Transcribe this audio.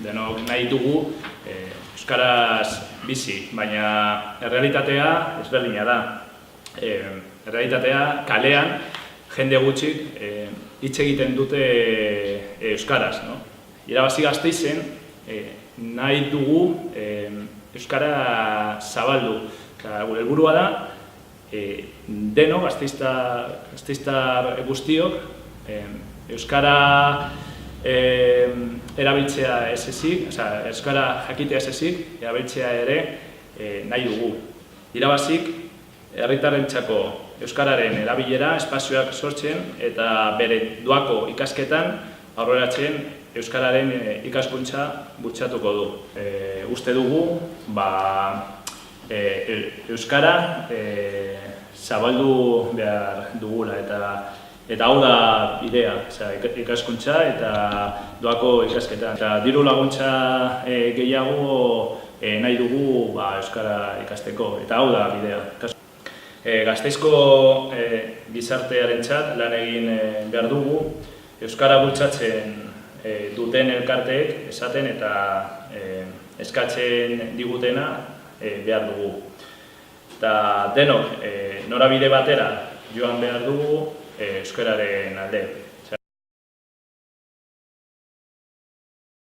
Denok nahi dugu euskaraz bizi, baina errealitatea ezberdina da. Errealitatea kalean jende gutxik hitz egiten dute euskaraz. Irabazi Gasteizen nahi dugu euskara zabaldu. Gure helburua da denok, gasteiztar guztiok, euskara erabiltzea ez ezik, euskara jakitea ez ezik, erabiltzea ere nahi dugu. Irabazik, herritarrentzako euskararen erabilera espazioak sortzen eta bere doako ikasketan aurreratzen euskararen ikaskuntza bultzatuko du. Uste dugu, euskara zabaldu behar dugula eta hau da bidea, ikaskuntza eta doako ikasketan. Eta diru laguntza gehiago nahi dugu euskara ikasteko, eta hau da bidea. Gasteizko gizartearentzat lan egin behar dugu, euskara bultzatzen duten elkarteek esaten eta eskatzen digutena behar dugu. Eta denok norabide batera joan behar dugu euskararen alde.